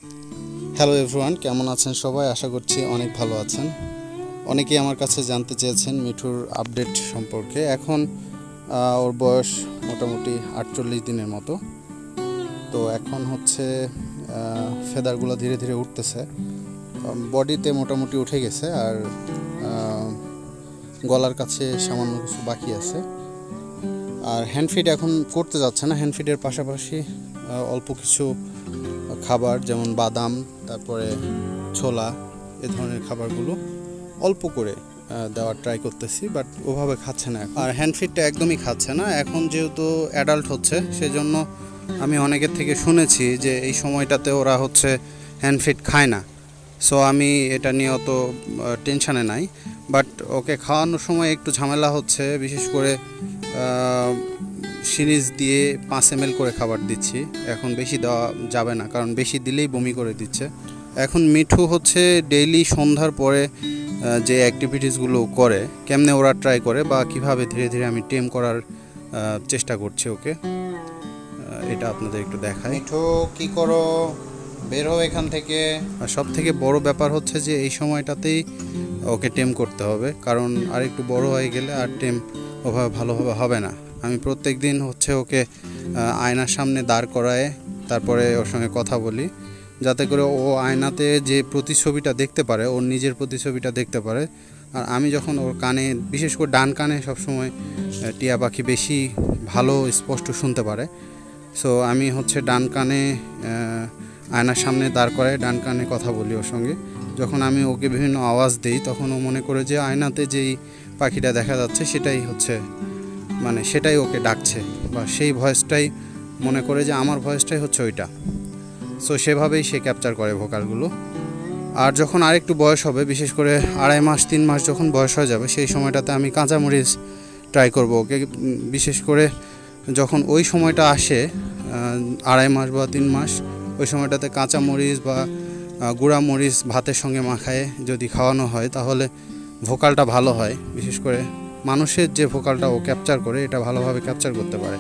Hello everyone, কেমন আছেন সবাই? আশা করছি অনেক ভালো আছেন। অনেকেই আমার কাছে জানতে চেয়েছেন মিঠুর আপডেট সম্পর্কে। এখন ওর বয়স মোটামুটি 48 দিনের মতো। তো এখন হচ্ছে ফেদারগুলো ধীরে ধীরে উঠতেছে, বডিতে মোটামুটি উঠে গেছে, আর গলার কাছে সামান্য কিছু বাকি আছে। আর হ্যান্ডফিড এখন করতে যাচ্ছে না। হ্যান্ডফিডের পাশাপাশি অল্প কিছু খাবার যেমন বাদাম, তারপরে ছোলা, এ ধরনের খাবারগুলো অল্প করে দেওয়ার ট্রাই করতেছি, বাট ওভাবে খাচ্ছে না। আর হ্যান্ডফিডটা একদমই খাচ্ছে না। এখন যেহেতু অ্যাডাল্ট হচ্ছে, সেজন্য আমি অনেকের থেকে শুনেছি যে এই সময়টাতে ওরা হচ্ছে হ্যান্ডফিড খায় না। সো আমি এটা নিয়ে অত টেনশানে নাই। বাট ওকে খাওয়ানোর সময় একটু ঝামেলা হচ্ছে, বিশেষ করে সিরিজ দিয়ে 5 ml করে খাবার দিচ্ছি। এখন বেশি দেওয়া যাবে না, কারণ বেশি দিলেই বমি করে দিচ্ছে। এখন মিঠু হচ্ছে ডেইলি সন্ধ্যার পরে যে অ্যাক্টিভিটিসগুলো করে, কেমনে ওরা ট্রাই করে বা কিভাবে ধীরে ধীরে আমি টেম করার চেষ্টা করছি ওকে, এটা আপনাদের একটু দেখাই। মিঠু, কি করো? বের হও এখান থেকে। আর সব থেকে বড় ব্যাপার হচ্ছে যে এই সময়টাতেই ওকে টেম করতে হবে, কারণ আর একটু বড় হয়ে গেলে আর টেম ওভাবে ভালোভাবে হবে না। আমি প্রত্যেক দিন হচ্ছে ওকে আয়নার সামনে দাঁড় করায়, তারপরে ওর সঙ্গে কথা বলি, যাতে করে ও আয়নাতে যে প্রতিছবিটা দেখতে পারে, ওর নিজের প্রতিছবিটা দেখতে পারে। আর আমি যখন ওর কানে, বিশেষ করে ডান কানে সবসময় টিয়া পাখি বেশি ভালো স্পষ্ট শুনতে পারে। সো আমি হচ্ছে ডান কানে আয়নার সামনে দাঁড় করায় ডান কানে কথা বলি ওর সঙ্গে। যখন আমি ওকে বিভিন্ন আওয়াজ দিই, তখন ও মনে করে যে আয়নাতে যেই পাখিটা দেখা যাচ্ছে সেটাই হচ্ছে, মানে সেটাই ওকে ডাকছে, বা সেই ভয়েসটাই মনে করে যে আমার ভয়েসটাই হচ্ছে ওইটা। সো সেভাবেই সে ক্যাপচার করে ভোকালগুলো। আর যখন আরেকটু বয়স হবে, বিশেষ করে 2.5 মাস 3 মাস যখন বয়স হয়ে যাবে, সেই সময়টাতে আমি কাঁচামরিচ ট্রাই করব ওকে। বিশেষ করে যখন ওই সময়টা আসে, 2.5 মাস বা 3 মাস, ওই সময়টাতে কাঁচামরিচ বা গুঁড়া মরিচ ভাতের সঙ্গে মাখায় যদি খাওয়ানো হয়, তাহলে ভোকালটা ভালো হয়। বিশেষ করে মানুষের যে ভোকালটা ও ক্যাপচার করে, এটা ভালোভাবে ক্যাপচার করতে পারে।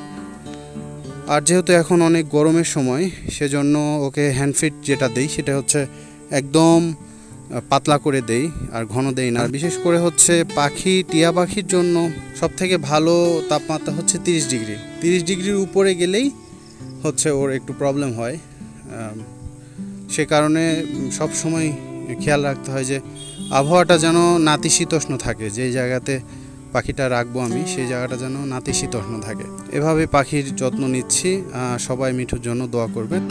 আর যেহেতু এখন অনেক গরমের সময়, সেজন্য ওকে হ্যান্ডফিড যেটা দেই সেটা হচ্ছে একদম পাতলা করে দেই, আর ঘন দেই না। আর বিশেষ করে হচ্ছে টিয়া পাখির জন্য সবথেকে ভালো তাপমাত্রা হচ্ছে 30 ডিগ্রি। 30 ডিগ্রির উপরে গেলেই হচ্ছে ওর একটু প্রবলেম হয়। সে কারণে সব সময় খেয়াল রাখতে হয় যে আবহাওয়াটা যেন নাতিশীতোষ্ণ থাকে। যেই জায়গাতে পাখিটা রাখবো আমি, সেই জায়গাটা যেন নাতিশীতোষ্ণ থাকে। এভাবে পাখির যত্ন নিচ্ছি। সবাই মিঠুর জন্য দোয়া করবেন।